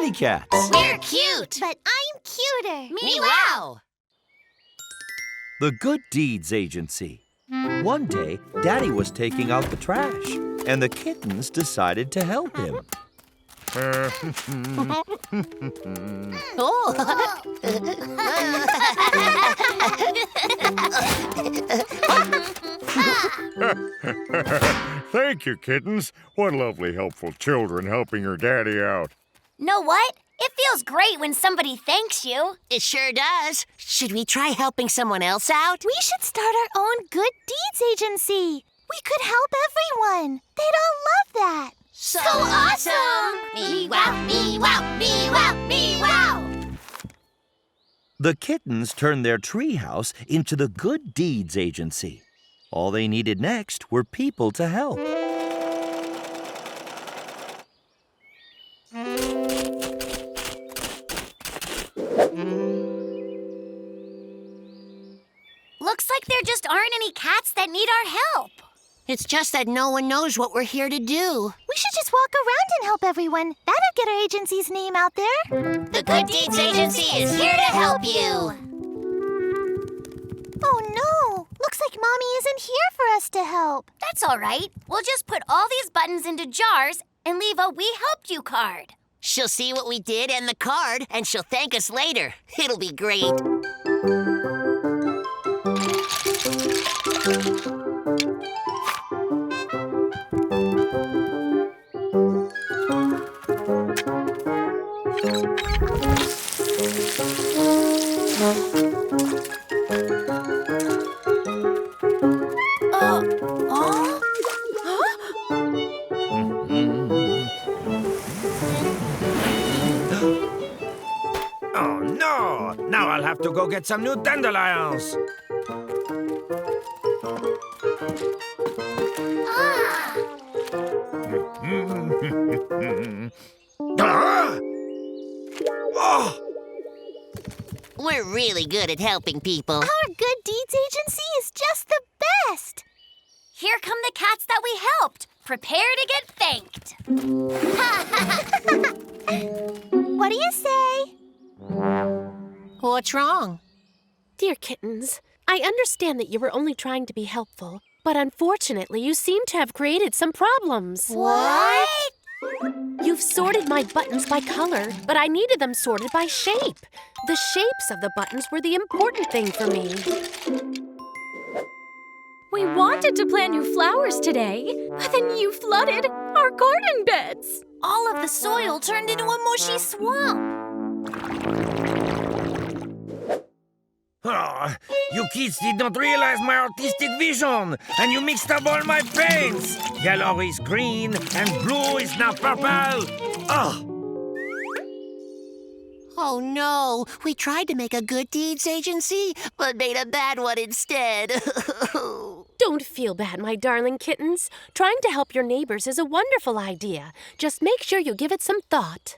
kitty cats. We're cute. But I'm cuter. Meow. The Good Deeds Agency. One day, Daddy was taking out the trash, and the kittens decided to help him. Thank you, kittens. What lovely, helpful children helping your daddy out. Know what? It feels great when somebody thanks you. It sure does. Should we try helping someone else out? We should start our own Good Deeds Agency. We could help everyone. They'd all love that. So awesome! Me-wow, me-wow, me-wow, me-wow! The kittens turned their treehouse into the Good Deeds Agency. All they needed next were people to help. Looks like there just aren't any cats that need our help. It's just that no one knows what we're here to do. We should just walk around and help everyone. That'll get our agency's name out there. The Good Deeds Agency is here to help you. Oh no! Looks like Mommy isn't here for us to help. That's all right. We'll just put all these buttons into jars and leave a "We helped you" card. She'll see what we did and the card, and she'll thank us later. It'll be great. Oh no! Now I'll have to go get some new dandelions. Ah! Oh! We're really good at helping people. Our Good Deeds Agency is just the best. Here come the cats that we helped. Prepare to get thanked. What do you say? What's wrong? Dear kittens, I understand that you were only trying to be helpful, but unfortunately you seem to have created some problems. What? You've sorted my buttons by color, but I needed them sorted by shape. The shapes of the buttons were the important thing for me. We wanted to plant new flowers today, but then you flooded our garden beds. All of the soil turned into a mushy swamp. Oh, you kids did not realize my artistic vision, and you mixed up all my paints. Yellow is green, and blue is now purple. Oh! Oh no, we tried to make a Good Deeds Agency, but made a bad one instead. Don't feel bad, my darling kittens. Trying to help your neighbors is a wonderful idea. Just make sure you give it some thought.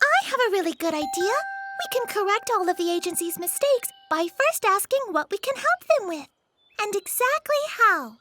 I have a really good idea. We can correct all of the agency's mistakes by first asking what we can help them with. And exactly how.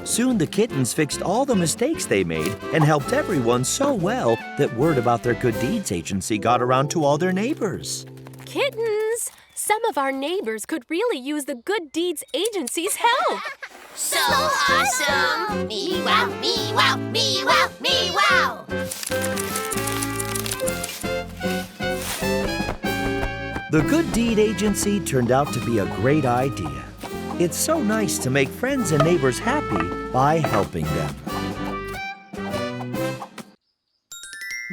Soon the kittens fixed all the mistakes they made and helped everyone so well that word about their Good Deeds Agency got around to all their neighbors. Kittens, some of our neighbors could really use the Good Deeds Agency's help. So awesome! Me-wow, me-wow, me-wow, me-wow! The Good Deed Agency turned out to be a great idea. It's so nice to make friends and neighbors happy by helping them.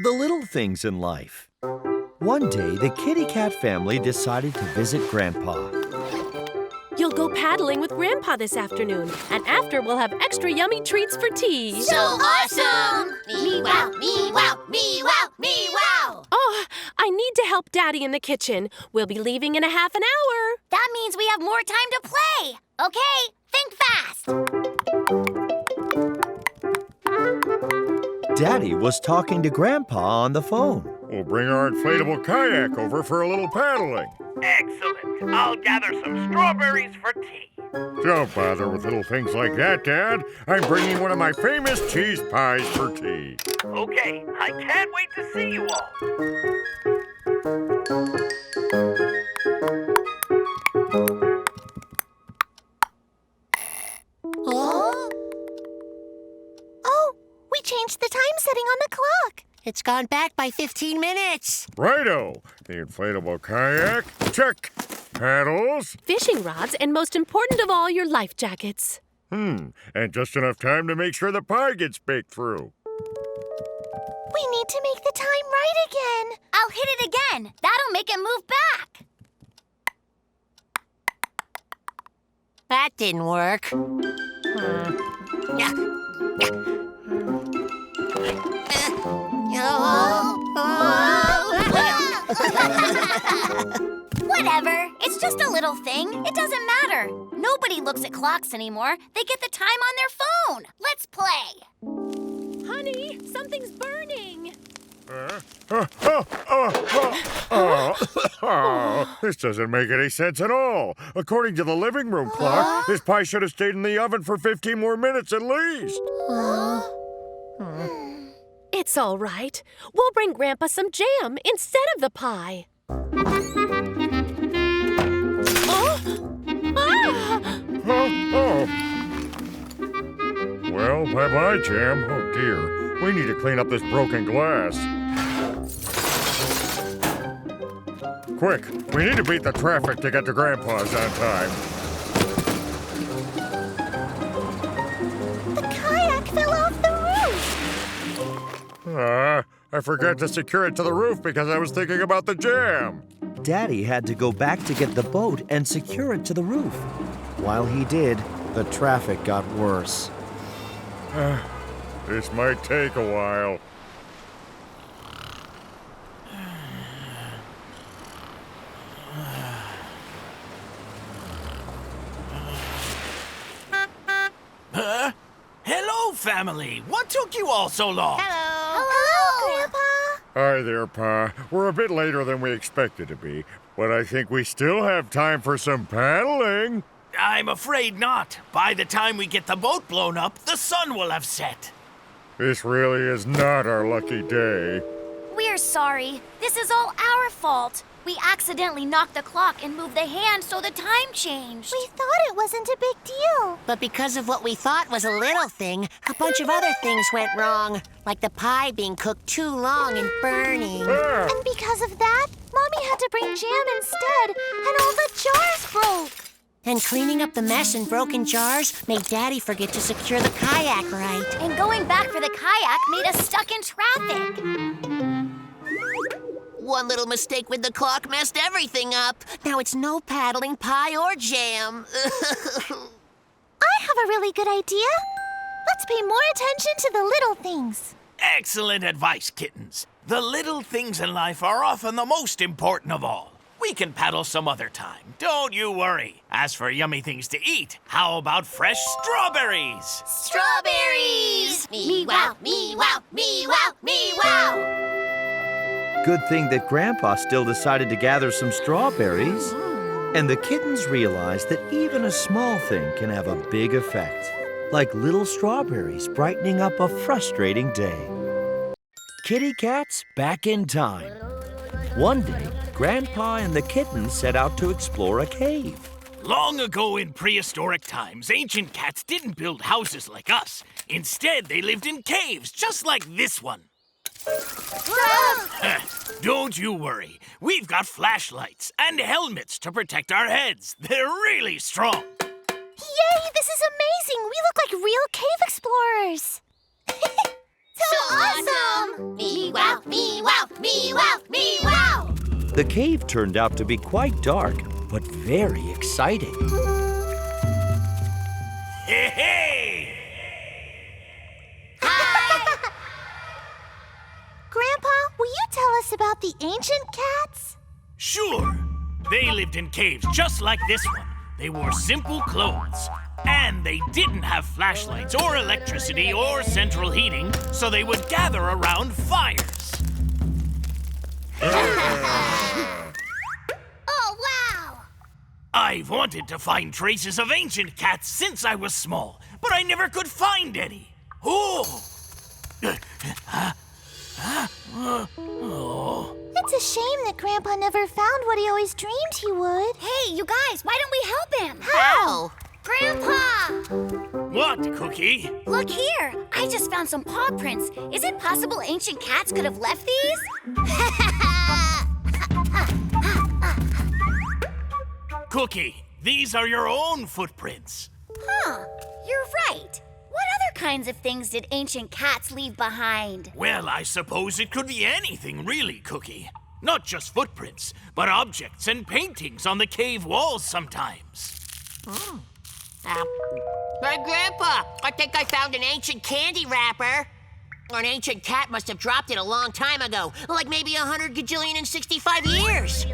The little things in life. One day, the kitty cat family decided to visit Grandpa. You'll go paddling with Grandpa this afternoon, and after we'll have extra yummy treats for tea. So awesome! Me-wow, me-wow, me-wow, me-wow! Oh, I need to help Daddy in the kitchen. We'll be leaving in a half an hour. That means we have more time to play. Okay, think fast. Daddy was talking to Grandpa on the phone. We'll bring our inflatable kayak over for a little paddling. Excellent. I'll gather some strawberries for tea. Don't bother with little things like that, Dad. I'm bringing one of my famous cheese pies for tea. Okay, I can't wait to see you all. Oh? Oh, we changed the time setting on the clock. It's gone back by 15 minutes. Righto. The inflatable kayak, check. Paddles, Fishing rods, and most important of all, your life jackets. and just enough time to make sure the pie gets baked through. We need to make the time right again. I'll hit it again. That'll make it move back. That didn't work. Whatever. It's just a little thing. It doesn't matter. Nobody looks at clocks anymore. They get the time on their phone. Let's play. Honey, something's burning. This doesn't make any sense at all. According to the living room clock, this pie should have stayed in the oven for 15 more minutes at least. It's all right. We'll bring Grandpa some jam instead of the pie. Oh! Ah! Well, bye-bye, Jam. Oh, dear. We need to clean up this broken glass. Quick, we need to beat the traffic to get to Grandpa's on time. The kayak fell off the roof. I forgot to secure it to the roof because I was thinking about the jam. Daddy had to go back to get the boat and secure it to the roof. While he did, the traffic got worse. This might take a while. Hello, family. What took you all so long? Hello, Grandpa. Hi there, Pa. We're a bit later than we expected to be, but I think we still have time for some paddling. I'm afraid not. By the time we get the boat blown up, the sun will have set. This really is not our lucky day. We're sorry. This is all our fault. We accidentally knocked the clock and moved the hand so the time changed. We thought it wasn't a big deal. But because of what we thought was a little thing, a bunch of other things went wrong. Like the pie being cooked too long and burning. Ah, And because of that, Mommy had to bring jam instead, and all the jars broke. And cleaning up the mess and broken jars made Daddy forget to secure the kayak right. And going back for the kayak made us stuck in traffic. One little mistake with the clock messed everything up. Now it's no paddling, pie, or jam. I have a really good idea. Let's pay more attention to the little things. Excellent advice, kittens. The little things in life are often the most important of all. We can paddle some other time. Don't you worry. As for yummy things to eat, how about fresh strawberries? Strawberries! Me wow, me wow, me wow, me wow! Good thing that Grandpa still decided to gather some strawberries. And the kittens realized that even a small thing can have a big effect, like little strawberries brightening up a frustrating day. Kitty Cat's back in time. One day, Grandpa and the kittens set out to explore a cave. Long ago in prehistoric times, ancient cats didn't build houses like us. Instead, they lived in caves just like this one. Don't you worry. We've got flashlights and helmets to protect our heads. They're really strong. Yay, this is amazing. We look like real cave explorers. So awesome! Me wow, me wow, me wow, me wow! The cave turned out to be quite dark, but very exciting. Hey, hey! Grandpa, will you tell us about the ancient cats? Sure. They lived in caves just like this one. They wore simple clothes. And they didn't have flashlights or electricity or central heating, so they would gather around fires. Oh, wow! I've wanted to find traces of ancient cats since I was small, but I never could find any. Oh! It's a shame that Grandpa never found what he always dreamed he would. Hey, you guys, why don't we help him? How? Grandpa! What, Cookie? Look here. I just found some paw prints. Is it possible ancient cats could have left these? Cookie, these are your own footprints. Huh, you're right. What other kinds of things did ancient cats leave behind? Well, I suppose it could be anything, really, Cookie. Not just footprints, but objects and paintings on the cave walls sometimes. But Grandpa, I think I found an ancient candy wrapper. Or an ancient cat must have dropped it a long time ago, like maybe 100 gajillion and 65 years.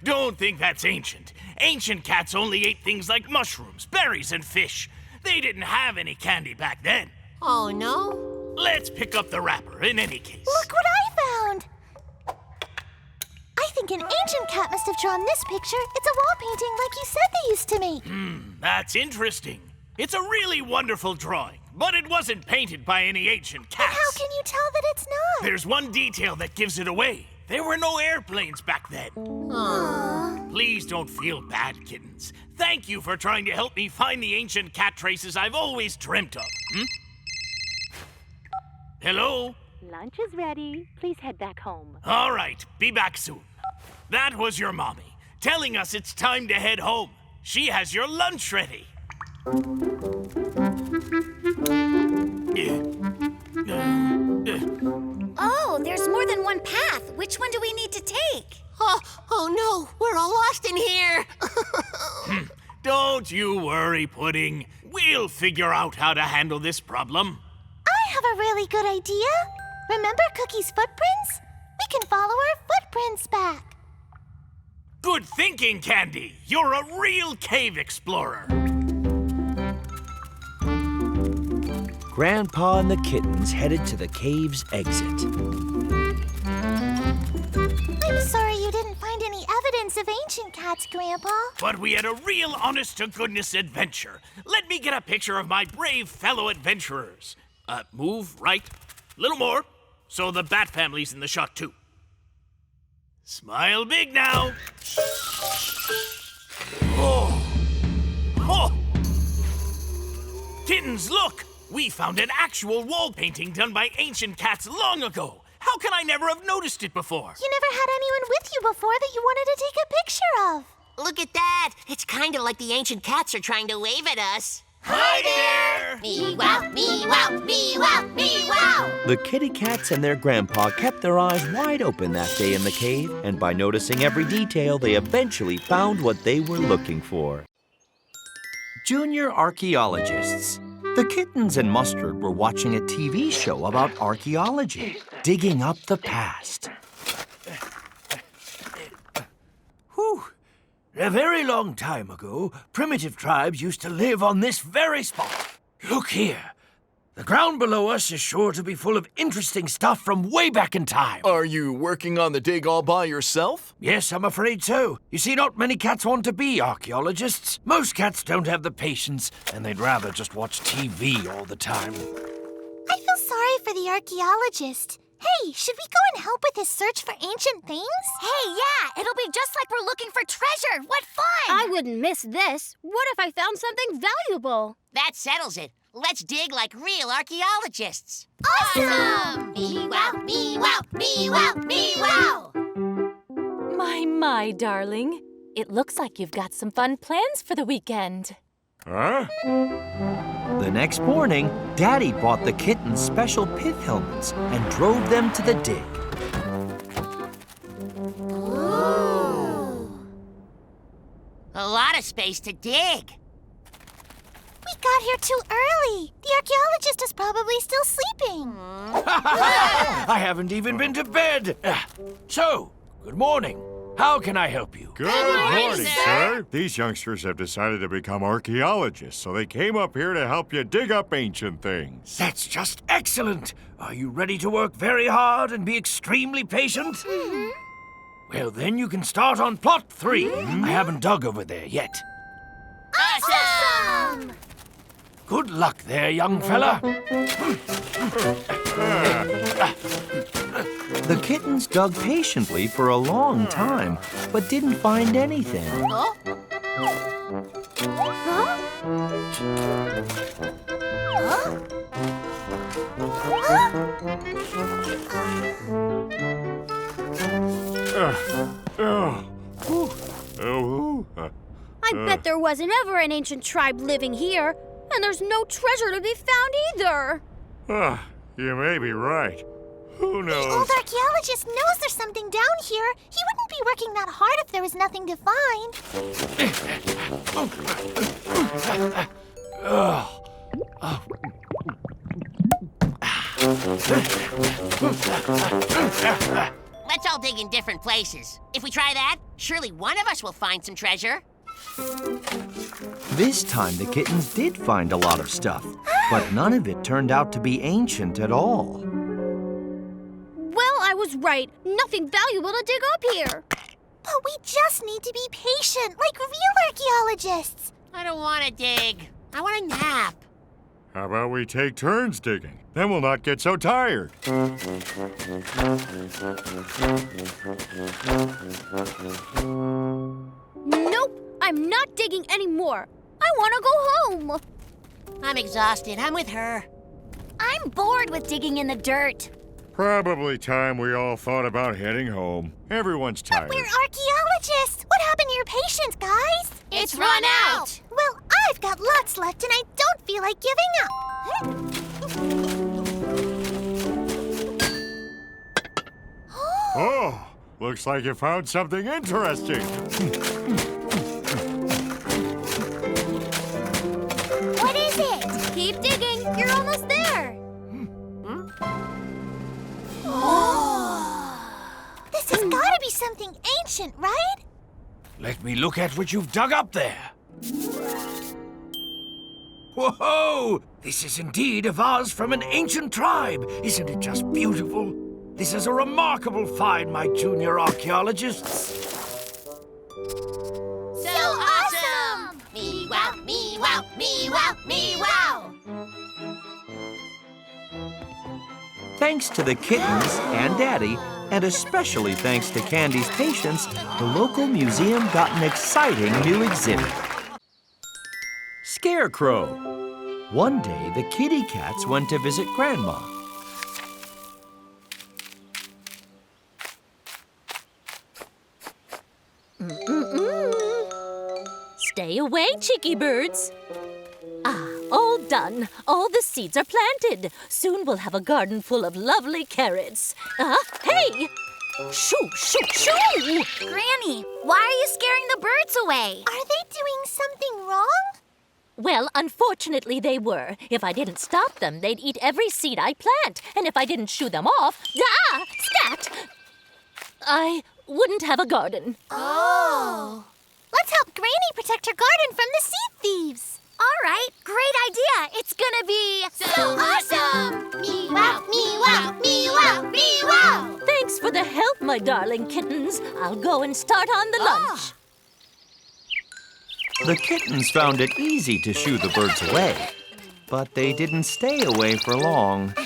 Don't think that's ancient. Ancient cats only ate things like mushrooms, berries, and fish. They didn't have any candy back then. Oh, no? Let's pick up the wrapper in any case. Look what I found! I think an ancient cat must have drawn this picture. It's a wall painting like you said they used to make. That's interesting. It's a really wonderful drawing, but it wasn't painted by any ancient cats. How can you tell that it's not? There's one detail that gives it away. There were no airplanes back then. Please don't feel bad, kittens. Thank you for trying to help me find the ancient cat traces I've always dreamt of. Hello? Lunch is ready. Please head back home. All right, be back soon. That was your mommy, telling us it's time to head home. She has your lunch ready. Oh, there's more than one path. Which one do we need to take? Oh no, we're all lost in here. Don't you worry, Pudding. We'll figure out how to handle this problem. I have a really good idea. Remember Cookie's footprints? We can follow her footprints back. Good thinking, Candy. You're a real cave explorer. Grandpa and the kittens headed to the cave's exit. I'm sorry you didn't find any evidence of ancient cats, Grandpa. But we had a real honest-to-goodness adventure. Let me get a picture of my brave fellow adventurers. Move right. Little more. So the Bat family's in the shot, too. Smile big now. Oh! Kittens, look! We found an actual wall painting done by ancient cats long ago. How can I never have noticed it before? You never had anyone with you before that you wanted to take a picture of. Look at that. It's kind of like the ancient cats are trying to wave at us. Hi there! Me-wow, me-wow, me-wow, me-wow! The kitty cats and their grandpa kept their eyes wide open that day in the cave, and by noticing every detail, they eventually found what they were looking for. Junior archaeologists. The kittens and Mustard were watching a TV show about archaeology, digging up the past. Whew. A very long time ago, primitive tribes used to live on this very spot. Look here. The ground below us is sure to be full of interesting stuff from way back in time. Are you working on the dig all by yourself? Yes, I'm afraid so. You see, not many cats want to be archaeologists. Most cats don't have the patience, and they'd rather just watch TV all the time. I feel sorry for the archaeologist. Hey, should we go and help with his search for ancient things? Hey, yeah, it'll be just like we're looking for treasure. What fun! I wouldn't miss this. What if I found something valuable? That settles it. Let's dig like real archaeologists. Awesome! Me-wow, me-wow, me-wow, me-wow! My, darling. It looks like you've got some fun plans for the weekend. Huh? The next morning, Daddy bought the kittens special pith helmets and drove them to the dig. Ooh. A lot of space to dig. We got here too early. The archaeologist is probably still sleeping. I haven't even been to bed. So, good morning. How can I help you? Good morning, sir. These youngsters have decided to become archaeologists, so they came up here to help you dig up ancient things. That's just excellent. Are you ready to work very hard and be extremely patient? Mm-hmm. Well, then you can start on plot 3. I haven't dug over there yet. Awesome! Good luck there, young fella. The kittens dug patiently for a long time, but didn't find anything. Huh? I bet there wasn't ever an ancient tribe living here, and there's no treasure to be found either. You may be right. Who knows? The old archaeologist knows there's something down here. He wouldn't be working that hard if there was nothing to find. Let's all dig in different places. If we try that, surely one of us will find some treasure. This time the kittens did find a lot of stuff, but none of it turned out to be ancient at all. Well, I was right. Nothing valuable to dig up here. But we just need to be patient, like real archaeologists. I don't want to dig. I want a nap. How about we take turns digging? Then we'll not get so tired. Nope, I'm not digging anymore. I want to go home. I'm exhausted. I'm with her. I'm bored with digging in the dirt. Probably time we all thought about heading home. Everyone's tired. We're archaeologists. What happened to your patience, guys? It's run out. Well, I've got lots left and I don't feel like giving up. Oh, looks like you found something interesting. What is it? Keep digging. You're almost there. This has got to be something ancient, right? Let me look at what you've dug up there. Whoa! This is indeed a vase from an ancient tribe. Isn't it just beautiful? This is a remarkable find, my junior archaeologists. So awesome! Me wow, me wow, me wow, me wow! Thanks to the kittens and Daddy, and especially thanks to Candy's patience, the local museum got an exciting new exhibit. Scarecrow. One day, the kitty cats went to visit Grandma. Stay away, cheeky birds. All done. All the seeds are planted. Soon we'll have a garden full of lovely carrots. Hey! Shoo, shoo, shoo! Granny, why are you scaring the birds away? Are they doing something wrong? Well, unfortunately they were. If I didn't stop them, they'd eat every seed I plant. And if I didn't shoo them off, scat! I wouldn't have a garden. Oh. Let's help Granny protect her garden from the seed thieves. All right, great idea. It's gonna be So awesome! Me wow, me wow, me wow, me wow. Thanks for the help, my darling kittens. I'll go and start on the lunch. The kittens found it easy to shoo the birds away, but they didn't stay away for long. I'm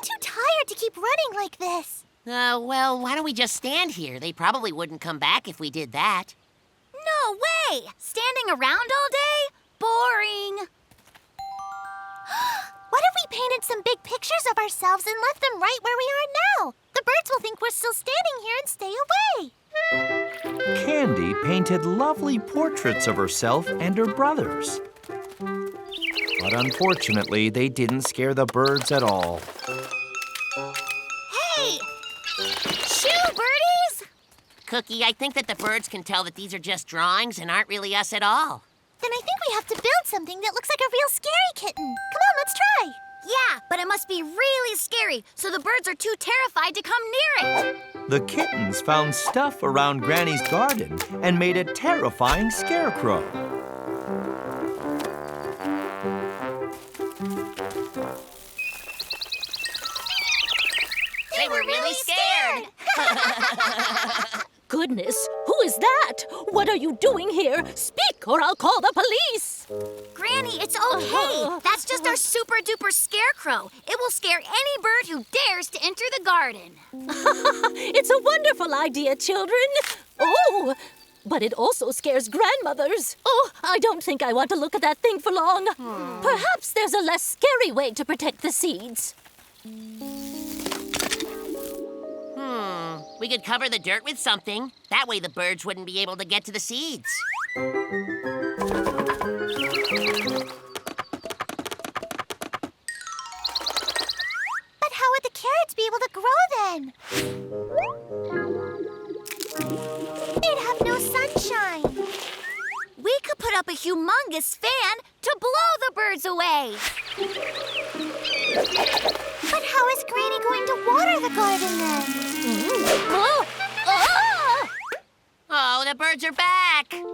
too tired to keep running like this. Well, why don't we just stand here? They probably wouldn't come back if we did that. No way! Standing around all day? Boring. What if we painted some big pictures of ourselves and left them right where we are now? The birds will think we're still standing here and stay away. Candy painted lovely portraits of herself and her brothers. But unfortunately, they didn't scare the birds at all. Hey! Shoo, birdies! Cookie, I think that the birds can tell that these are just drawings and aren't really us at all. Then I think we have to build something that looks like a real scary kitten. Come on, let's try. Yeah, but it must be really scary, so the birds are too terrified to come near it. The kittens found stuff around Granny's garden and made a terrifying scarecrow. They were really scared. Goodness, who is that? What are you doing here? Speak, or I'll call the police. Granny, it's okay. That's just our super duper scarecrow. It will scare any bird who dares to enter the garden. It's a wonderful idea, children. Oh, but it also scares grandmothers. Oh, I don't think I want to look at that thing for long. Perhaps there's a less scary way to protect the seeds. We could cover the dirt with something. That way the birds wouldn't be able to get to the seeds. But how would the carrots be able to grow then? They'd have no sunshine. We could put up a humongous fan to blow the birds away. But how is Granny going to water the garden then? Oh, the birds are back. They're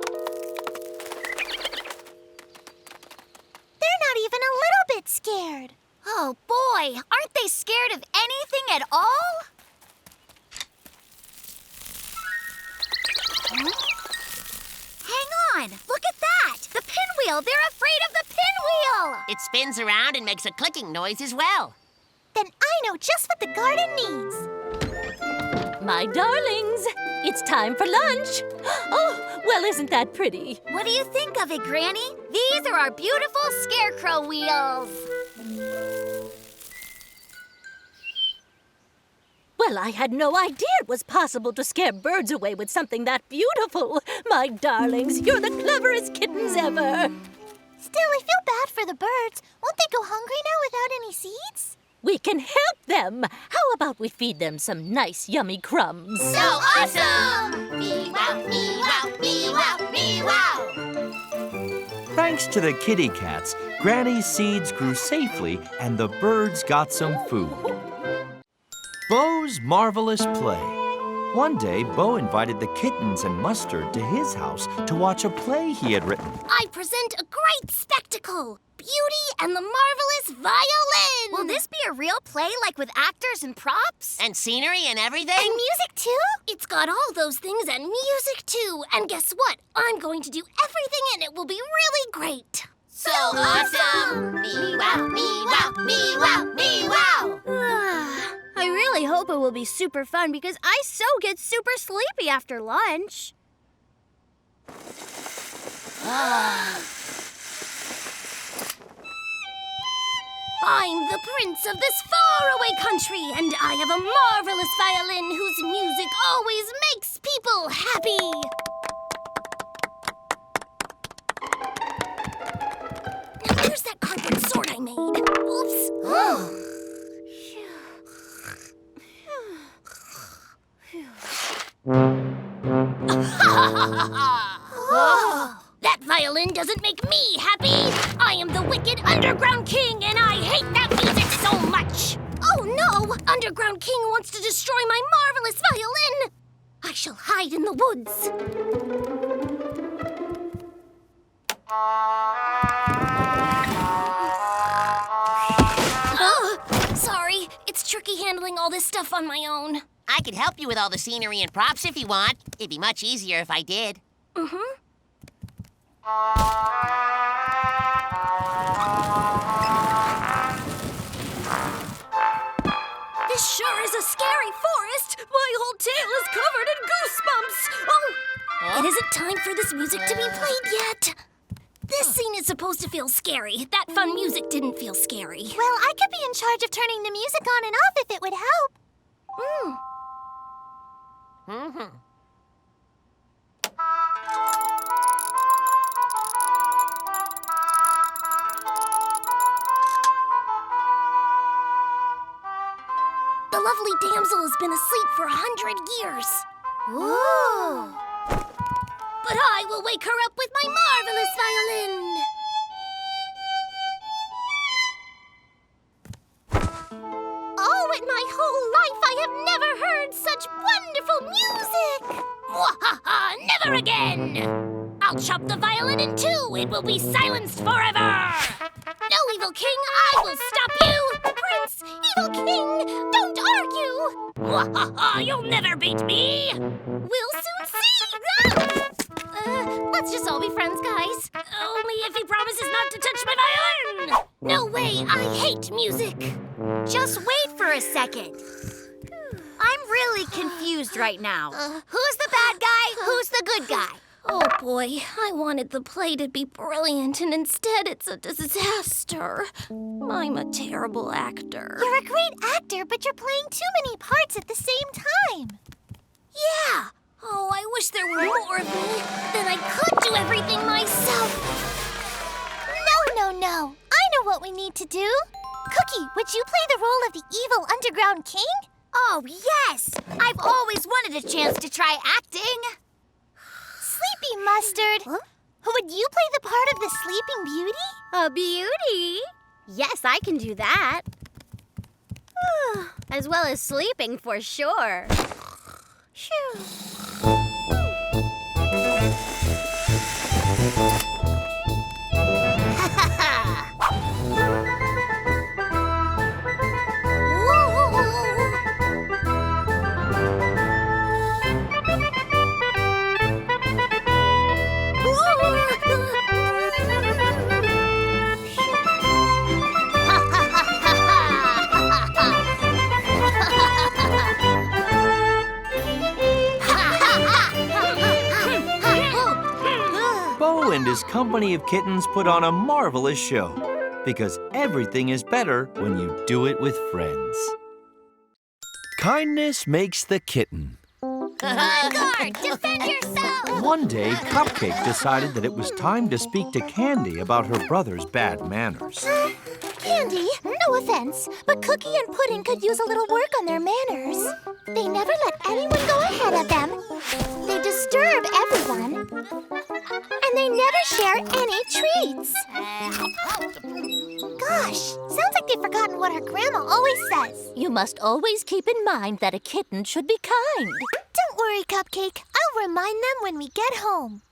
not even a little bit scared. Oh boy, aren't they scared of anything at all? Hang on, look at that! The pinwheel! They're afraid of the pinwheel! It spins around and makes a clicking noise as well. Then I know just what the garden needs. My darlings, it's time for lunch. Oh, well, isn't that pretty? What do you think of it, Granny? These are our beautiful scarecrow wheels. Well, I had no idea it was possible to scare birds away with something that beautiful. My darlings, you're the cleverest kittens ever. Still, I feel bad for the birds. Won't they go hungry now without any seeds? We can help them. How about we feed them some nice, yummy crumbs? So awesome! Me-wow, me-wow, me-wow, me-wow! Thanks to the kitty cats, Granny's seeds grew safely and the birds got some food. Bo's Marvelous Play. One day, Bo invited the kittens and Mustard to his house to watch a play he had written. I present a great spectacle! Beauty and the Marvelous Violin! Will this be a real play, like with actors and props? And scenery and everything? And music too? It's got all those things and music too. And guess what? I'm going to do everything and it will be really great. So awesome! Me-wow, me-wow, me-wow, me-wow! I really hope it will be super fun because I so get super sleepy after lunch. I'm the prince of this faraway country, and I have a marvelous violin whose music always makes people happy. Now where's that cardboard sword I made? Oops. That violin doesn't make me happy. I am the wicked Underground King, and I hate that music so much. Oh no! Underground King wants to destroy my marvelous violin. I shall hide in the woods. Sorry, it's tricky handling all this stuff on my own. I could help you with all the scenery and props if you want. It'd be much easier if I did. This sure is a scary forest. My whole tail is covered in goosebumps. Oh, it isn't time for this music to be played yet. This scene is supposed to feel scary. That fun music didn't feel scary. Well, I could be in charge of turning the music on and off if it would help. The lovely damsel has been asleep for 100 years. Ooh. But I will wake her up with my marvelous violin. Oh, in my whole life I have never heard such wonderful music! Mwahaha! Never again! I'll chop the violin in two. It will be silenced forever! No, Evil King, I will stop you! Prince, Evil King, don't argue! Mwahaha! You'll never beat me! We'll soon see! Let's just all be friends, guys. Only if he promises not to touch my violin! No way! I hate music! Just wait for a second. I'm really confused right now. Who's the bad guy? Who's the good guy? Oh boy, I wanted the play to be brilliant, and instead it's a disaster. I'm a terrible actor. You're a great actor, but you're playing too many parts at the same time. Yeah! Oh, I wish there were more of me. Then I could do everything myself. No. I know what we need to do. Cookie, would you play the role of the evil underground king? Oh, yes! I've always wanted a chance to try acting. Sleepy Mustard. Huh? Would you play the part of the Sleeping Beauty? A beauty? Yes, I can do that. As well as sleeping, for sure. Phew. Bo and his company of kittens put on a marvelous show, because everything is better when you do it with friends. Kindness makes the kitten. Guard, defend yourself! One day, Cupcake decided that it was time to speak to Candy about her brother's bad manners. Candy, no offense, but Cookie and Pudding could use a little work on their manners. They never let anyone go ahead of them. They disturb everyone. And they never share any treats. Gosh, sounds like they've forgotten what her grandma always says. You must always keep in mind that a kitten should be kind. Don't worry, Cupcake. I'll remind them when we get home.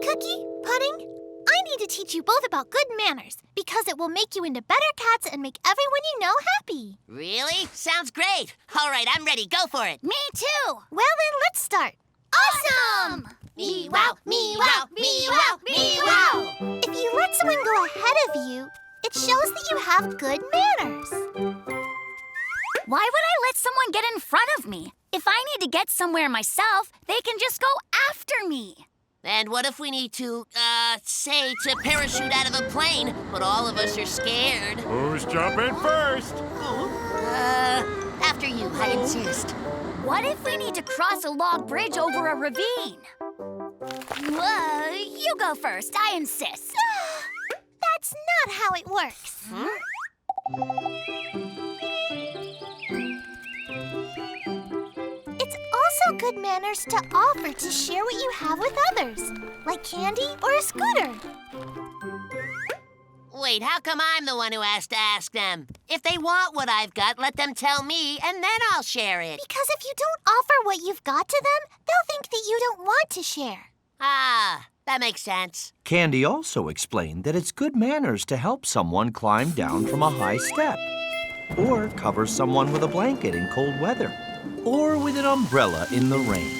Cookie, Pudding, I need to teach you both about good manners because it will make you into better cats and make everyone you know happy. Really? Sounds great. All right, I'm ready. Go for it. Me too! Well then, let's start. Awesome! Me-wow, me-wow, me-wow, me-wow. If you let someone go ahead of you, it shows that you have good manners. Why would I let someone get in front of me? If I need to get somewhere myself, they can just go after me. And what if we need to, say to parachute out of a plane, but all of us are scared? Who's jumping first? After you, I insist. What if we need to cross a log bridge over a ravine? You go first, I insist. That's not how it works. It's also good manners to offer to share what you have with others, like candy or a scooter. Wait, how come I'm the one who has to ask them? If they want what I've got, let them tell me, and then I'll share it. Because if you don't offer what you've got to them, they'll think that you don't want to share. Ah, that makes sense. Candy also explained that it's good manners to help someone climb down from a high step, or cover someone with a blanket in cold weather, or with an umbrella in the rain.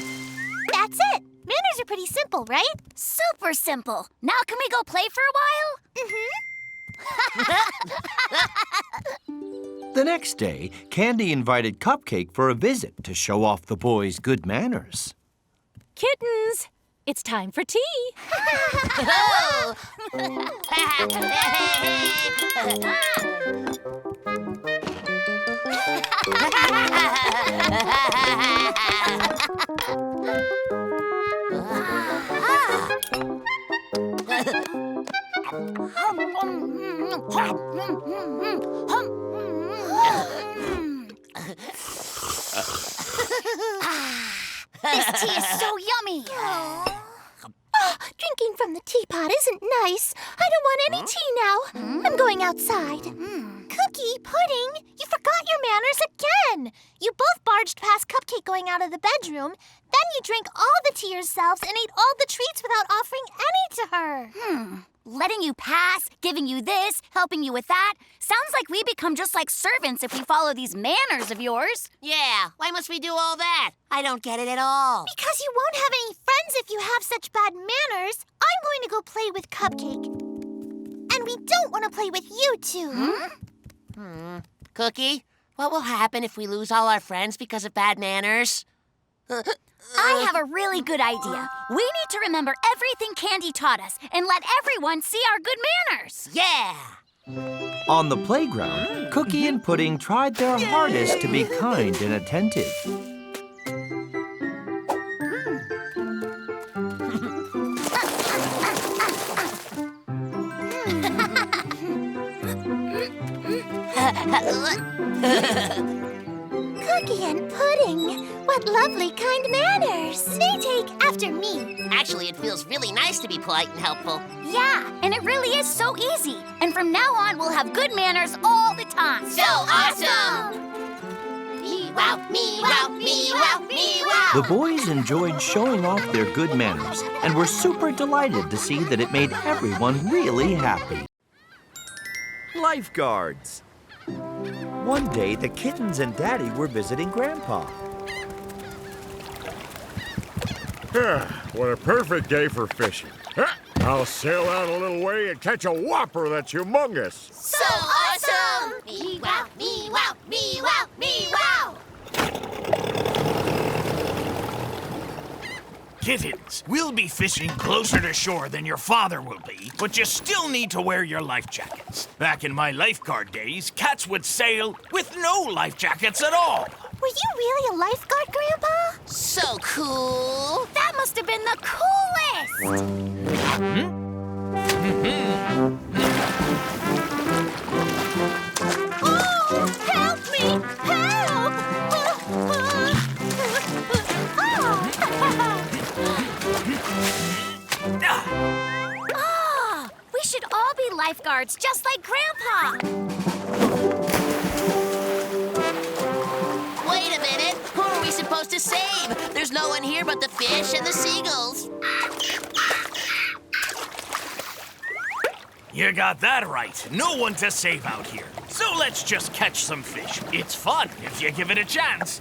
That's it. Manners are pretty simple, right? Super simple. Now can we go play for a while? Mm-hmm. The next day, Candy invited Cupcake for a visit to show off the boys' good manners. Kittens, it's time for tea. This tea is so yummy. Drinking from the teapot isn't nice. I don't want any tea now. I'm going outside. Cookie, Pudding, you forgot your manners again. You both barged past Cupcake going out of the bedroom. Then you drank all the tea yourselves and ate all the treats without offering any to her. Letting you pass, giving you this, helping you with that. Sounds like we become just like servants if we follow these manners of yours. Yeah, why must we do all that? I don't get it at all. Because you won't have any friends if you have such bad manners. I'm going to go play with Cupcake. And we don't want to play with you two. Cookie, what will happen if we lose all our friends because of bad manners? I have a really good idea. We need to remember everything Candy taught us and let everyone see our good manners. Yeah! On the playground, Cookie and Pudding tried their hardest to be kind and attentive. Cookie and Pudding, what lovely kind manners. They take after me. Actually, it feels really nice to be polite and helpful. Yeah, and it really is so easy. And from now on, we'll have good manners all the time. So awesome! Me-wow, me-wow, me-wow, me-wow! The boys enjoyed showing off their good manners and were super delighted to see that it made everyone really happy. Lifeguards. One day, the kittens and Daddy were visiting Grandpa. What a perfect day for fishing. I'll sail out a little way and catch a whopper that's humongous. So awesome! Me-wow, me-wow, me-wow, me-wow! Kittens, we'll be fishing closer to shore than your father will be, but you still need to wear your life jackets. Back in my lifeguard days, cats would sail with no life jackets at all. Were you really a lifeguard, Grandpa? So cool! That must have been the coolest! Oh, help me! Help! We should all be lifeguards, just like Grandpa. Wait a minute! Who are we supposed to save? There's no one here but the fish and the seagulls. You got that right. No one to save out here. So let's just catch some fish. It's fun if you give it a chance.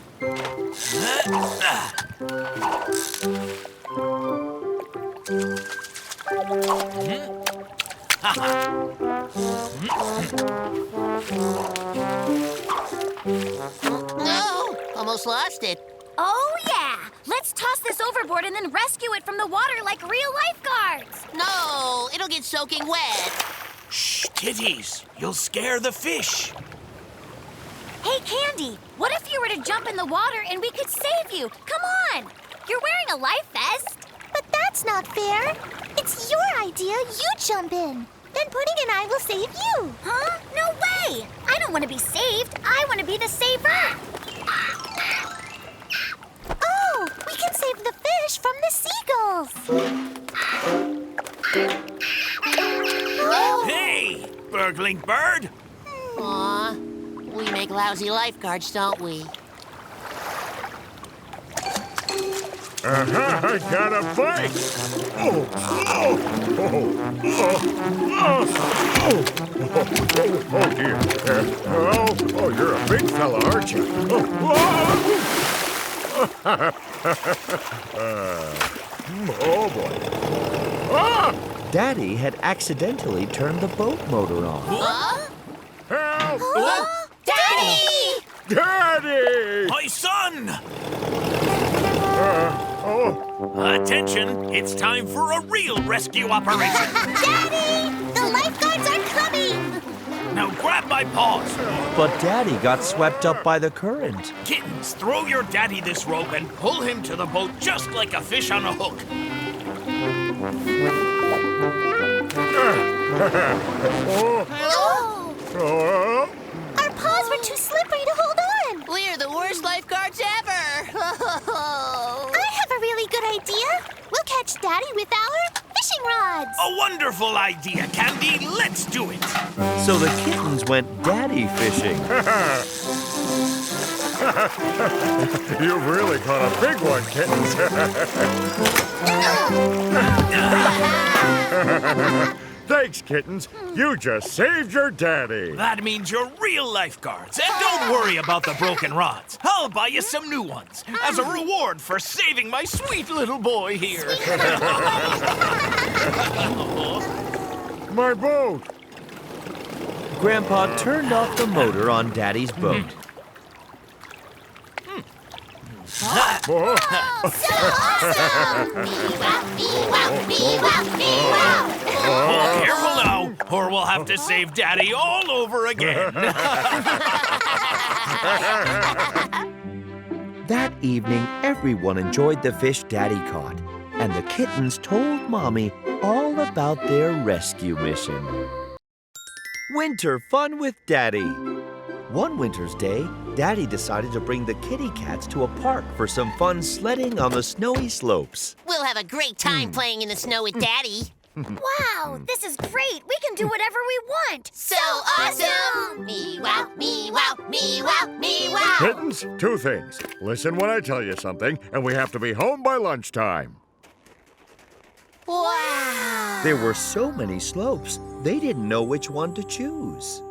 No! Almost lost it. Oh, yeah. Let's toss this overboard and then rescue it from the water like real lifeguards. No! It'll get soaking wet. Shh, kitties. You'll scare the fish. Hey, Candy, what if you were to jump in the water and we could save you? Come on. You're wearing a life vest. But that's not fair. It's your idea. You jump in. Then Pudding and I will save you. Huh? No way. I don't want to be saved. I want to be the saver. Oh, we can save the fish from the seagulls. Hey, burgling bird. Aw, we make lousy lifeguards, don't we? I got a bite. Oh dear. Oh, you're a big fella, aren't you? Oh boy. Ah! Daddy had accidentally turned the boat motor on. Help! Daddy! Daddy! My son! Oh. Attention, it's time for a real rescue operation. Daddy! The lifeguards are coming! Now grab my paws. But Daddy got swept up by the current. Kittens, throw your daddy this rope and pull him to the boat just like a fish on a hook. Oh! Our paws were too slippery. with our fishing rods. A wonderful idea, Candy. Let's do it. So the kittens went daddy fishing. You've really caught a big one, kittens. Thanks, kittens. You just saved your daddy. That means you're real lifeguards. And don't worry about the broken rods. I'll buy you some new ones as a reward for saving my sweet little boy here. My boat. Grandpa turned off the motor on Daddy's boat. Oh. Oh, careful now, or we'll have to save Daddy all over again. That evening, everyone enjoyed the fish Daddy caught, and the kittens told Mommy all about their rescue mission. Winter fun with Daddy. One winter's day, Daddy decided to bring the kitty cats to a park for some fun sledding on the snowy slopes. We'll have a great time playing in the snow with Daddy. Wow, this is great. We can do whatever we want. So awesome! Me wow, me wow, me wow, me wow. Kittens, two things. Listen when I tell you something, and we have to be home by lunchtime. Wow! There were so many slopes, they didn't know which one to choose.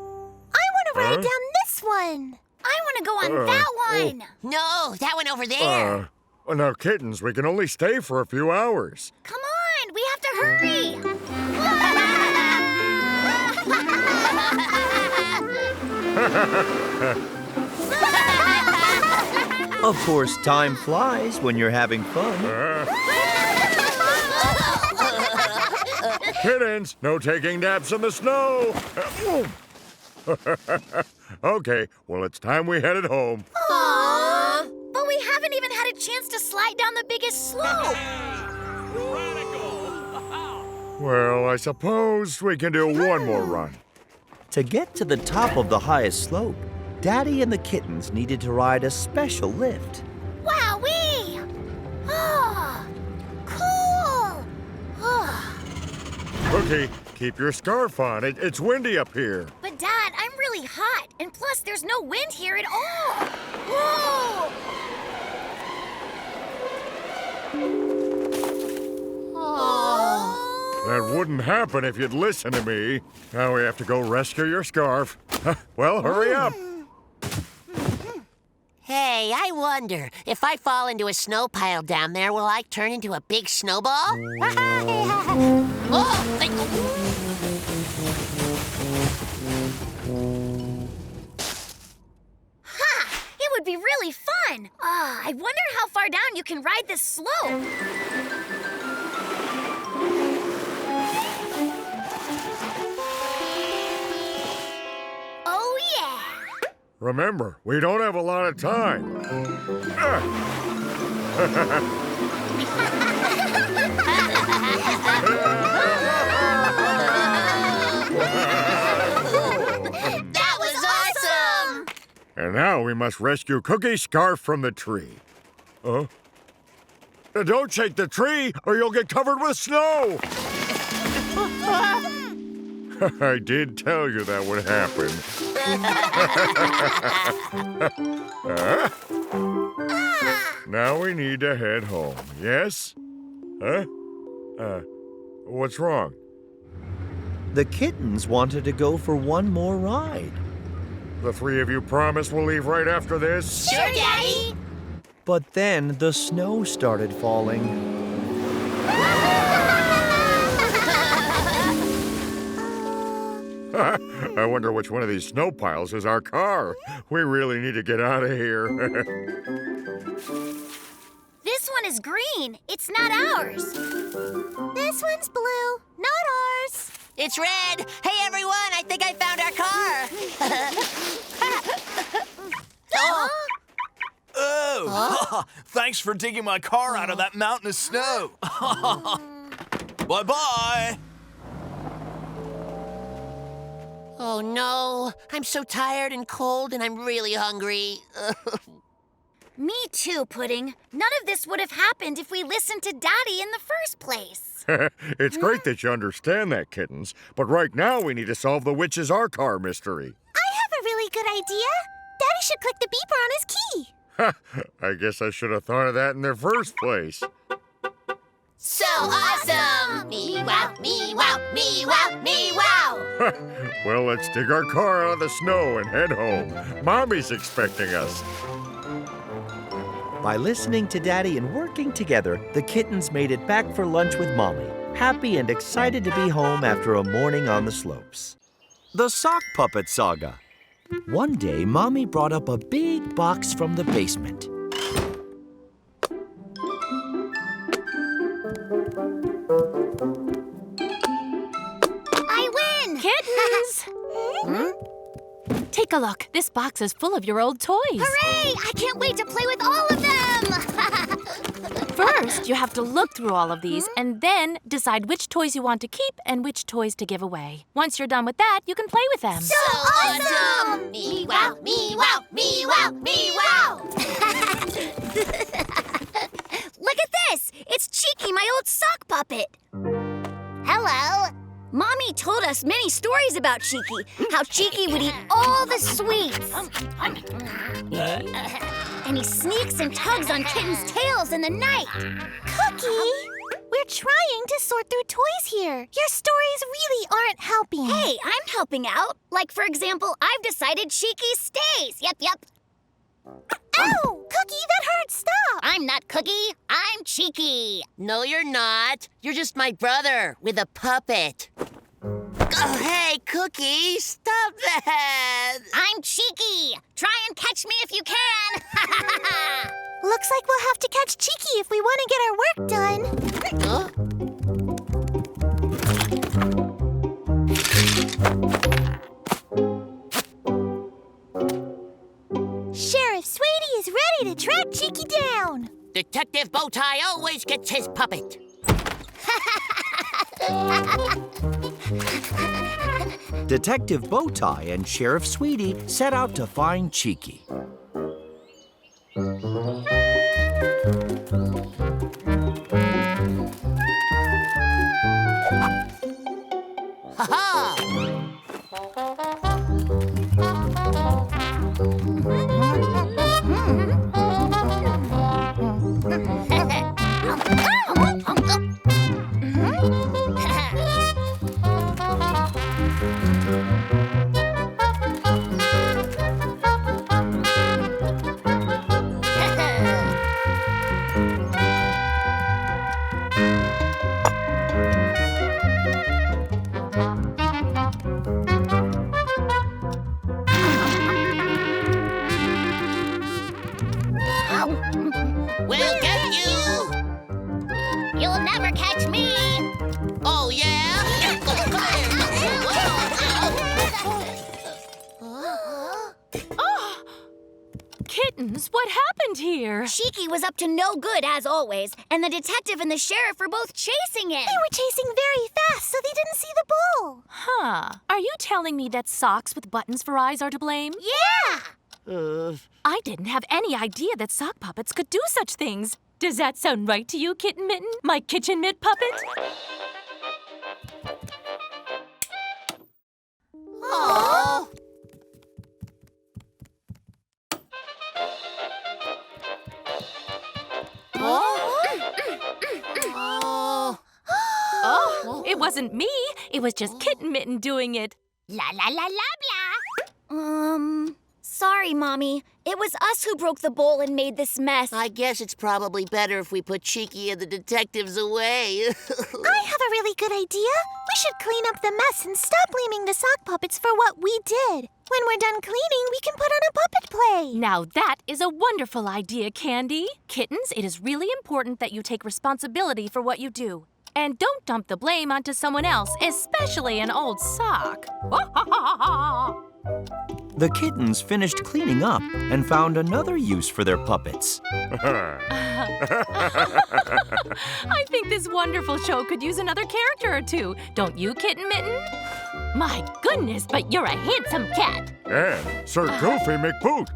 I want to ride down this one. I want to go on that one. No, that one over there. Now, kittens, we can only stay for a few hours. Come on, we have to hurry. Of course, time flies when you're having fun. Kittens, no taking naps in the snow. Okay, well, it's time we headed home. Aww. But we haven't even had a chance to slide down the biggest slope. Well, I suppose we can do one more run. To get to the top of the highest slope, Daddy and the kittens needed to ride a special lift. Wowee! Oh, cool! Oh. Cookie, keep your scarf on. It's windy up here. But Dad, I'm really hot, and plus there's no wind here at all. Whoa! That wouldn't happen if you'd listen to me. Now we have to go rescue your scarf. Well, hurry up. Hey, I wonder, if I fall into a snow pile down there, will I turn into a big snowball? Oh, Ha! It would be really fun. I wonder how far down you can ride this slope. Oh, yeah. Remember, we don't have a lot of time. that was awesome! And now we must rescue Cookie's scarf from the tree. Don't shake the tree, or you'll get covered with snow! I did tell you that would happen. Now we need to head home, yes? Huh? What's wrong? The kittens wanted to go for one more ride. The three of you promise we'll leave right after this? Sure, Daddy! But then the snow started falling. I wonder which one of these snow piles is our car. We really need to get out of here. This one is green. It's not ours. This one's blue, not ours. It's red! Hey, everyone, I think I found our car! Oh, thanks for digging my car out of that mountain of snow. Bye-bye. Oh, no. I'm so tired and cold, and I'm really hungry. Me too, Pudding. None of this would have happened if we listened to Daddy in the first place. It's great that you understand that, Kittens. But right now we need to solve the witch's R-car mystery. I have a really good idea. Daddy should click the beeper on his key. I guess I should have thought of that in the first place. So awesome! Me wow, me wow, me wow, me wow! Well, let's dig our car out of the snow and head home. Mommy's expecting us. By listening to Daddy and working together, the kittens made it back for lunch with Mommy, happy and excited to be home after a morning on the slopes. The Sock Puppet Saga. One day, Mommy brought up a big box from the basement. I win! Kittens! Take a look. This box is full of your old toys. Hooray! I can't wait to play with all of them! First, you have to look through all of these and then decide which toys you want to keep and which toys to give away. Once you're done with that, you can play with them. So awesome! Me wow, me wow, me wow, me wow! Look at this! It's Cheeky, my old sock puppet. Hello. Mommy told us many stories about Cheeky. How Cheeky would eat all the sweets. And he sneaks and tugs on kittens' tails in the night. Cookie, we're trying to sort through toys here. Your stories really aren't helping. Hey, I'm helping out. Like, for example, I've decided Cheeky stays. Yep. Ow! Cookie, that hurts. Stop! I'm not Cookie. I'm Cheeky. No, you're not. You're just my brother with a puppet. Oh, hey, Cookie, stop that! I'm Cheeky. Try and catch me if you can. Looks like we'll have to catch Cheeky if we want to get our work done. Huh? Sheriff Sweetie is ready to track Cheeky down. Detective Bowtie always gets his puppet. Detective Bowtie and Sheriff Sweetie set out to find Cheeky. Ha-ha! We'll get you! You'll never catch me. Oh, yeah? Kittens, what happened here? Cheeky was up to no good, as always, and the detective and the sheriff were both chasing him. They were chasing very fast, so they didn't see the bull. Huh. Are you telling me that socks with buttons for eyes are to blame? Yeah! I didn't have any idea that sock puppets could do such things. Does that sound right to you, Kitten Mitten, my kitchen mitt puppet? Oh. Oh, it wasn't me. It was just Kitten Mitten doing it. La la la la blah. Sorry, Mommy. It was us who broke the bowl and made this mess. I guess it's probably better if we put Cheeky and the detectives away. I have a really good idea. We should clean up the mess and stop blaming the sock puppets for what we did. When we're done cleaning, we can put on a puppet play. Now that is a wonderful idea, Candy. Kittens, it is really important that you take responsibility for what you do. And don't dump the blame onto someone else, especially an old sock. The kittens finished cleaning up and found another use for their puppets. I think this wonderful show could use another character or two. Don't you, Kitten Mitten? My goodness, but you're a handsome cat. And Sir Goofy McBoot.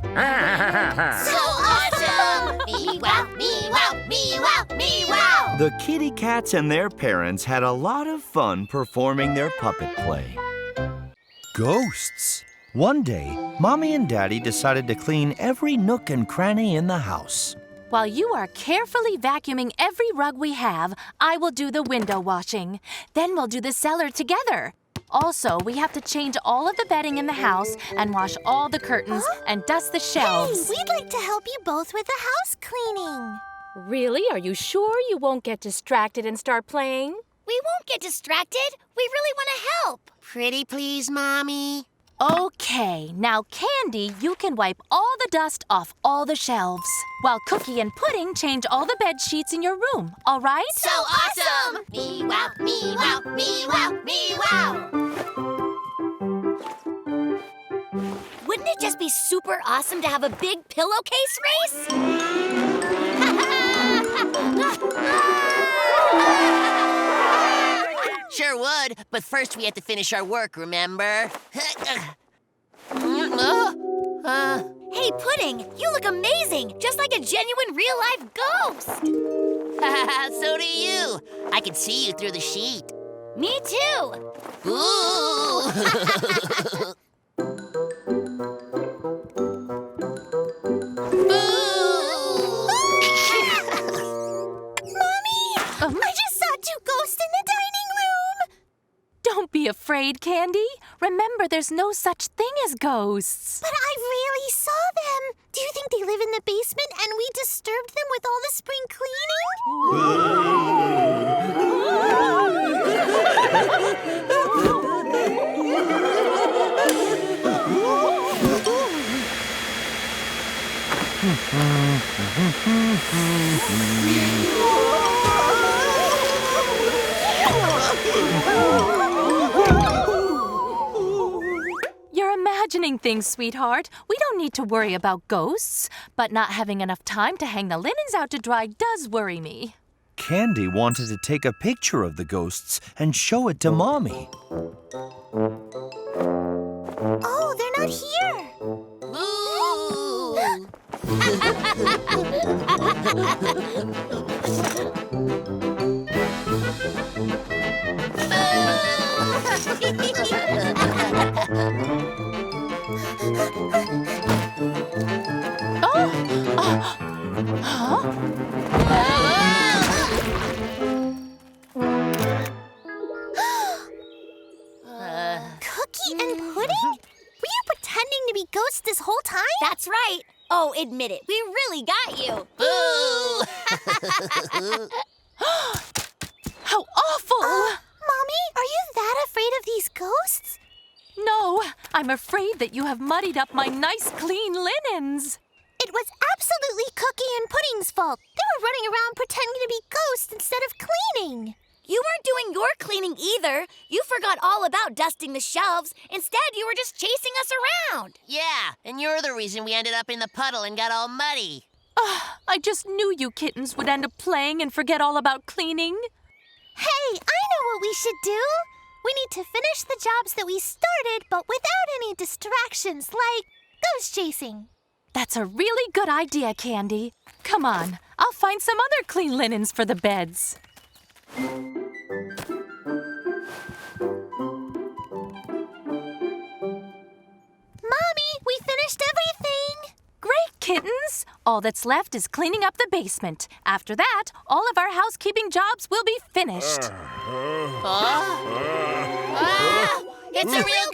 So awesome! Me-wow, me-wow, me-wow, me-wow! The kitty cats and their parents had a lot of fun performing their puppet play. Ghosts. One day, Mommy and Daddy decided to clean every nook and cranny in the house. While you are carefully vacuuming every rug we have, I will do the window washing. Then we'll do the cellar together. Also, we have to change all of the bedding in the house and wash all the curtains and dust the shelves. Hey, we'd like to help you both with the house cleaning. Really? Are you sure you won't get distracted and start playing? We won't get distracted. We really want to help. Pretty please, Mommy. Okay, now Candy, you can wipe all the dust off all the shelves, while Cookie and Pudding change all the bed sheets in your room, all right? So awesome! Me-wow, me-wow, me-wow, me-wow! Wouldn't it just be super awesome to have a big pillowcase race? Sure would, but first we have to finish our work, remember? Hey, Pudding, you look amazing, just like a genuine real-life ghost. So do you. I can see you through the sheet. Me too. Ooh! I just saw two ghosts in the dining room! Don't be afraid, Candy. Remember, there's no such thing as ghosts. But I really saw them! Do you think they live in the basement and we disturbed them with all the spring You're imagining things, sweetheart. We don't need to worry about ghosts. But not having enough time to hang the linens out to dry does worry me. Candy wanted to take a picture of the ghosts and show it to Mommy. Oh, they're not here! Cookie and Pudding? Were you pretending to be ghosts this whole time? That's right. Oh, admit it. We really got you. Boo! How awful! Mommy, are you that afraid of these ghosts? No, I'm afraid that you have muddied up my nice, clean linens. It was absolutely Cookie and Pudding's fault. They were running around pretending to be ghosts instead of cleaning. You weren't doing your cleaning either. You forgot all about dusting the shelves. Instead, you were just chasing us around. Yeah, and you're the reason we ended up in the puddle and got all muddy. I just knew you kittens would end up playing and forget all about cleaning. Hey, I know what we should do. We need to finish the jobs that we started, but without any distractions, like ghost chasing. That's a really good idea, Candy. Come on, I'll find some other clean linens for the beds. Mommy, we finished everything! Great, kittens! All that's left is cleaning up the basement. After that, all of our housekeeping jobs will be finished. It's a real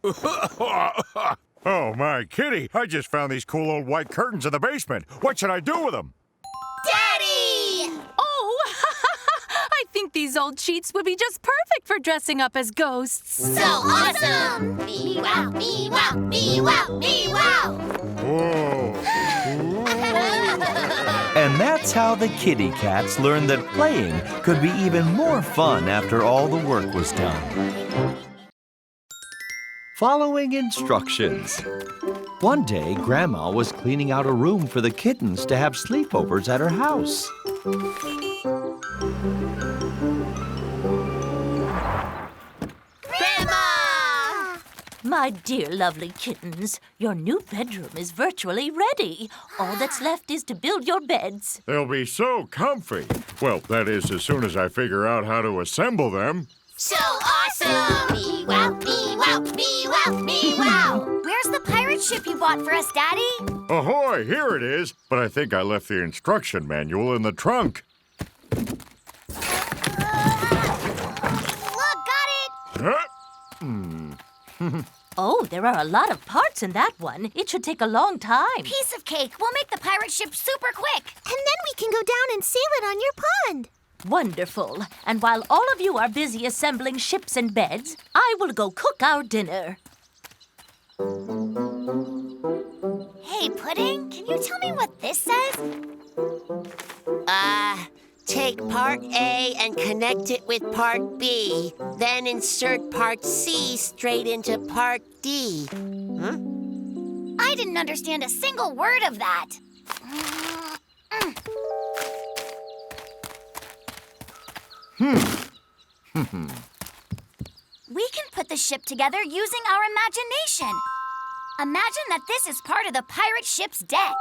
ghost! Oh, my kitty, I just found these cool old white curtains in the basement. What should I do with them? Daddy! Oh, I think these old sheets would be just perfect for dressing up as ghosts. So awesome! Me-wow, me-wow, me-wow, me-wow! Whoa. And that's how the kitty cats learned that playing could be even more fun after all the work was done. Following instructions. One day, Grandma was cleaning out a room for the kittens to have sleepovers at her house. My dear lovely kittens, your new bedroom is virtually ready. All that's left is to build your beds. They'll be so comfy. Well, that is, as soon as I figure out how to assemble them. So awesome! Me-wow, me-wow, me-wow, me-wow! Where's the pirate ship you bought for us, Daddy? Ahoy, here it is. But I think I left the instruction manual in the trunk. Look, got it! Huh? Oh, there are a lot of parts in that one. It should take a long time. Piece of cake. We'll make the pirate ship super quick. And then we can go down and sail it on your pond. Wonderful. And while all of you are busy assembling ships and beds, I will go cook our dinner. Hey, Pudding, can you tell me what this says? Take part A and connect it with part B. Then insert part C straight into part D. I didn't understand a single word of that. We can put the ship together using our imagination. Imagine that this is part of the pirate ship's deck.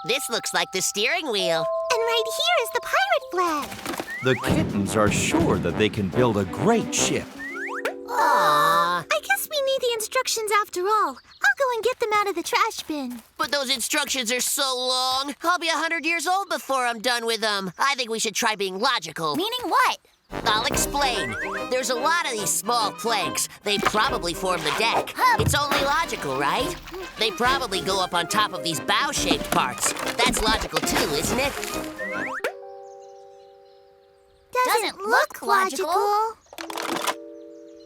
This looks like the steering wheel. And right here is the pirate flag. The kittens are sure that they can build a great ship. Aww. I guess we need the instructions after all. I'll go and get them out of the trash bin. But those instructions are so long. I'll be 100 years old before I'm done with them. I think we should try being logical. Meaning what? I'll explain. There's a lot of these small planks. They probably form the deck. It's only logical, right? They probably go up on top of these bow-shaped parts. That's logical too, isn't it? Doesn't look logical.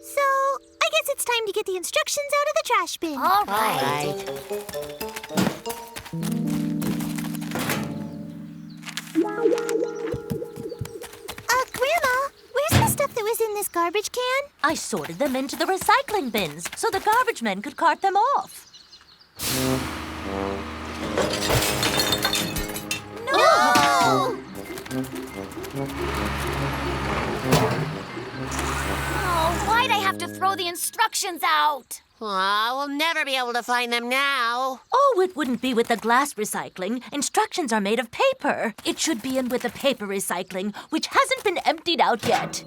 So, I guess it's time to get the instructions out of the trash bin. All All right. Grandma, where's the stuff that was in this garbage can? I sorted them into the recycling bins so the garbage men could cart them off. No! Oh, why'd I have to throw the instructions out? Aw, we'll never be able to find them now. Oh, it wouldn't be with the glass recycling. Instructions are made of paper. It should be in with the paper recycling, which hasn't been emptied out yet.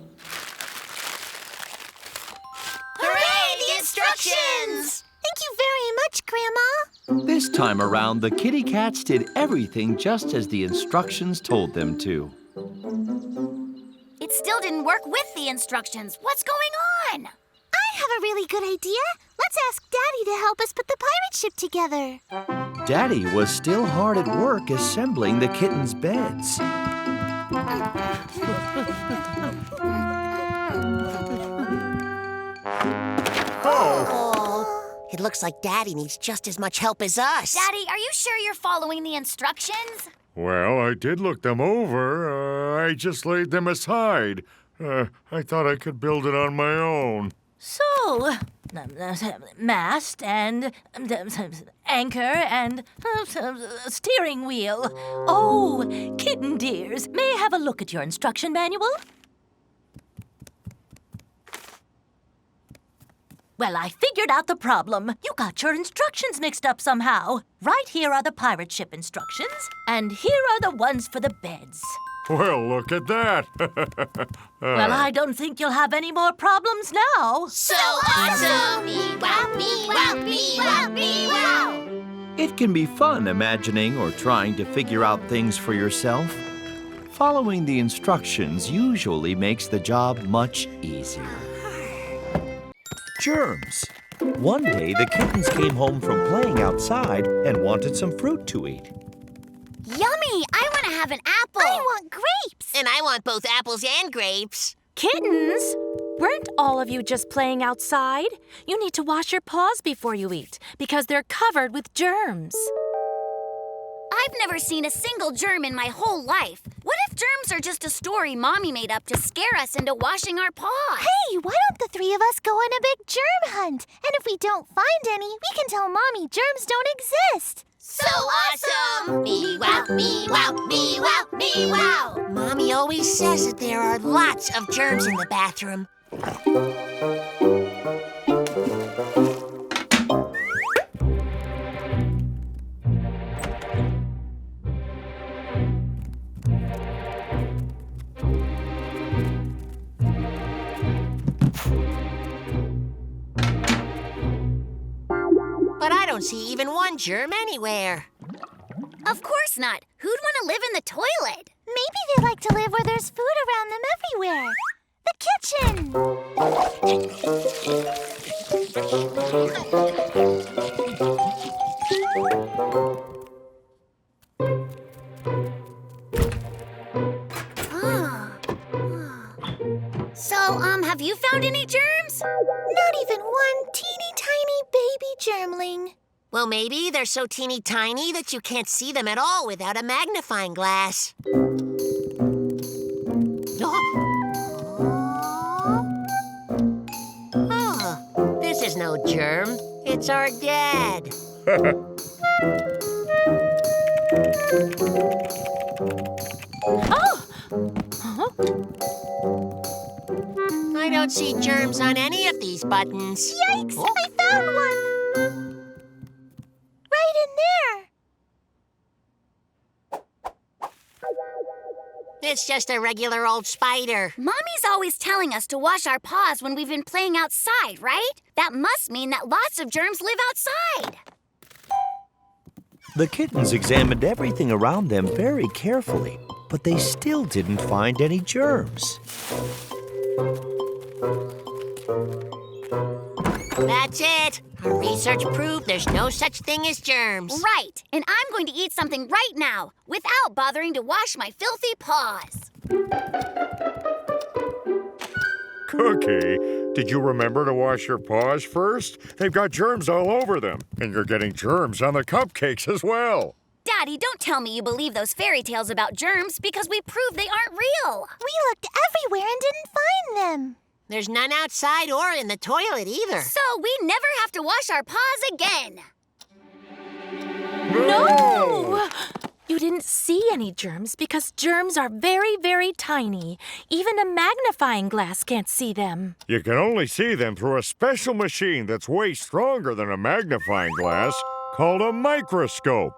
Hooray, the instructions! Thank you very much, Grandma. This time around, the kitty cats did everything just as the instructions told them to. It still didn't work with the instructions. What's going on? I have a really good idea. Let's ask Daddy to help us put the pirate ship together. Daddy was still hard at work assembling the kittens' beds. Oh, it looks like Daddy needs just as much help as us. Daddy, are you sure you're following the instructions? Well, I did look them over. I just laid them aside. I thought I could build it on my own. So, mast and anchor and steering wheel. Oh, kitten dears, may I have a look at your instruction manual? Well, I figured out the problem. You got your instructions mixed up somehow. Right here are the pirate ship instructions, and here are the ones for the beds. Well, look at that. Well, I don't think you'll have any more problems now. So awesome! Me-wow, me-wow, me-wow, me-wow! It can be fun imagining or trying to figure out things for yourself. Following the instructions usually makes the job much easier. Germs. One day, the kittens came home from playing outside and wanted some fruit to eat. Yummy! I want to have an apple. I want grapes. And I want both apples and grapes. Kittens, weren't all of you just playing outside? You need to wash your paws before you eat because they're covered with germs. I've never seen a single germ in my whole life. What if germs are just a story Mommy made up to scare us into washing our paws? Hey, why don't the three of us go on a big germ hunt? And if we don't find any, we can tell Mommy germs don't exist. So awesome! Me-wow, me-wow, me-wow, me-wow! Mommy always says that there are lots of germs in the bathroom. don't see even one germ anywhere. Of course not. Who'd want to live in the toilet? Maybe they like to live where there's food around them everywhere. The kitchen! So, have you found any germs? Not even one teeny tiny baby germling. Well, maybe they're so teeny tiny that you can't see them at all without a magnifying glass. Oh, this is no germ. It's our dad. I don't see germs on any of these buttons. Yikes! Oh. I found one! Right in there! It's just a regular old spider. Mommy's always telling us to wash our paws when we've been playing outside, right? That must mean that lots of germs live outside. The kittens examined everything around them very carefully, but they still didn't find any germs. That's it. Our research proved there's no such thing as germs. Right. And I'm going to eat something right now without bothering to wash my filthy paws. Cookie, did you remember to wash your paws first? They've got germs all over them, and you're getting germs on the cupcakes as well. Daddy, don't tell me you believe those fairy tales about germs because we proved they aren't real. We looked everywhere and didn't find them. There's none outside or in the toilet either. So we never have to wash our paws again. No! You didn't see any germs because germs are very, very tiny. Even a magnifying glass can't see them. You can only see them through a special machine that's way stronger than a magnifying glass called a microscope.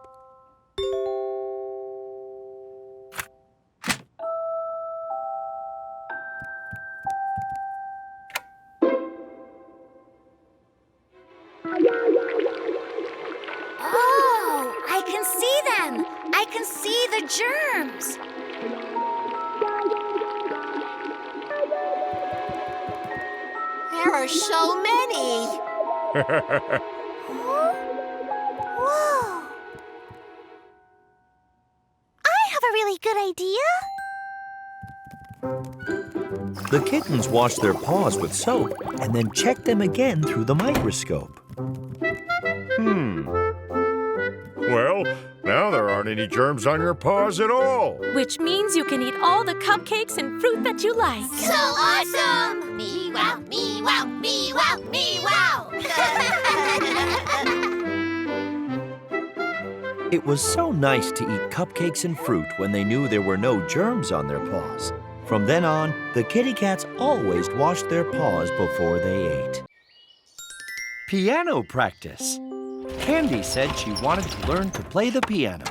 Oh, I can see them. I can see the germs. There are so many. Whoa! I have a really good idea. The kittens washed their paws with soap and then checked them again through the microscope. Well, now there aren't any germs on your paws at all. Which means you can eat all the cupcakes and fruit that you like. So awesome! Me wow, me wow, me wow, me wow. It was so nice to eat cupcakes and fruit when they knew there were no germs on their paws. From then on, the kitty cats always washed their paws before they ate. Piano practice. Candy said she wanted to learn to play the piano.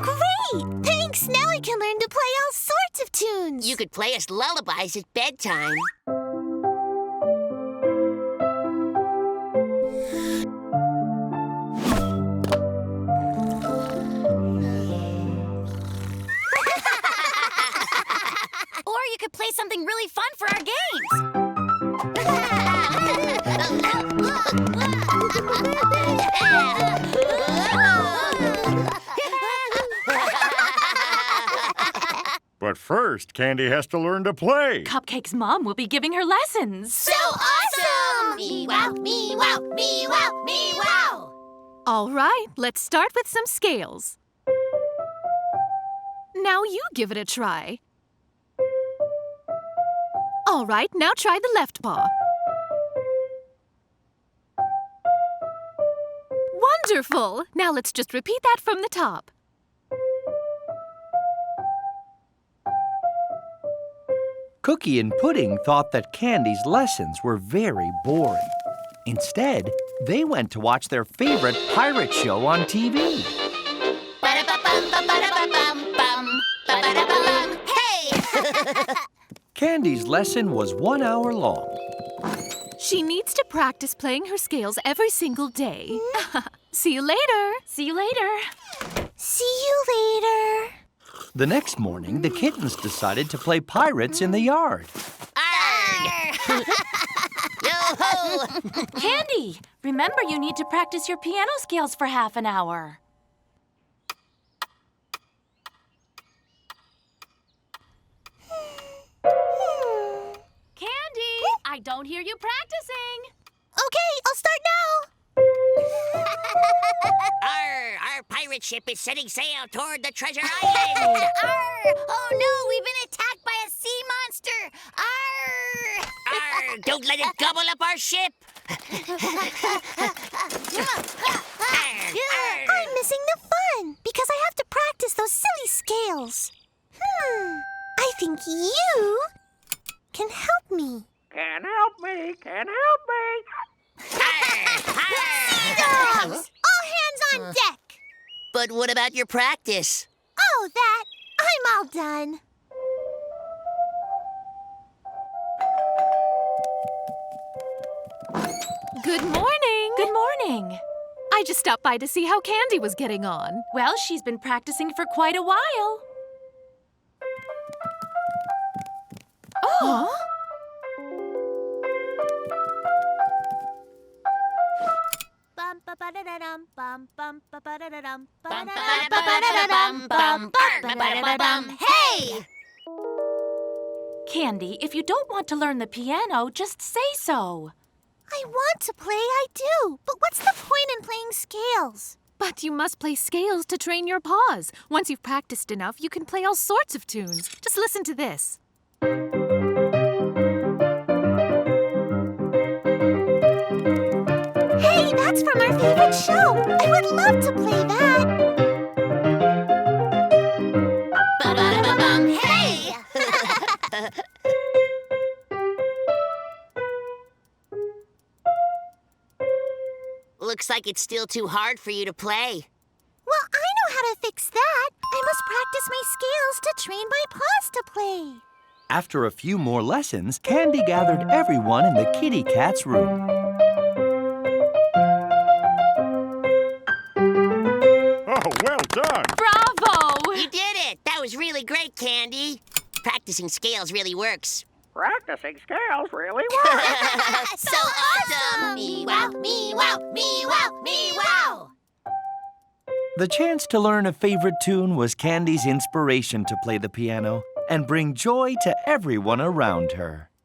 Great! Thanks! Now I can learn to play all sorts of tunes. You could play us lullabies at bedtime. Or you could play something really fun for our games. But first, Candy has to learn to play. Cupcake's mom will be giving her lessons. So awesome! Me wow, me wow, me wow, me wow. All right, let's start with some scales. Now you give it a try. All right, now try the left paw. Wonderful! Now let's just repeat that from the top. Cookie and Pudding thought that Candy's lessons were very boring. Instead, they went to watch their favorite pirate show on TV. Hey! Candy's lesson was 1 hour long. She needs to practice playing her scales every single day. See you later. See you later. See you later. The next morning, the kittens decided to play pirates in the yard. Arr! Yo-ho! Candy, remember you need to practice your piano scales for half an hour. Candy, I don't hear you practicing. Okay, I'll start now. Our pirate ship is setting sail toward the treasure island. Arr! Oh no, we've been attacked by a sea monster. Arr! Arr! Don't let it gobble up our ship. I'm missing the fun because I have to practice those silly scales. I think you can help me. Can't help me, can't help me. Dogs! All hands on deck! But what about your practice? Oh, that. I'm all done. Good morning. Good morning. I just stopped by to see how Candy was getting on. Well, she's been practicing for quite a while. Oh. Hey! Candy, if you don't want to learn the piano, just say so. I want to play, I do. But what's the point in playing scales? But you must play scales to train your paws. Once you've practiced enough, you can play all sorts of tunes. Just listen to this. Hey, that's from our favorite show. I would love to play that. Hey! Looks like it's still too hard for you to play. Well, I know how to fix that. I must practice my scales to train my paws to play. After a few more lessons, Candy gathered everyone in the kitty cat's room. Oh, well done. Bravo! You did it! That was really great, Candy. Practicing scales really works. Practicing scales really work. So awesome! Me-wow, me-wow, me-wow, me-wow! The chance to learn a favorite tune was Candy's inspiration to play the piano and bring joy to everyone around her.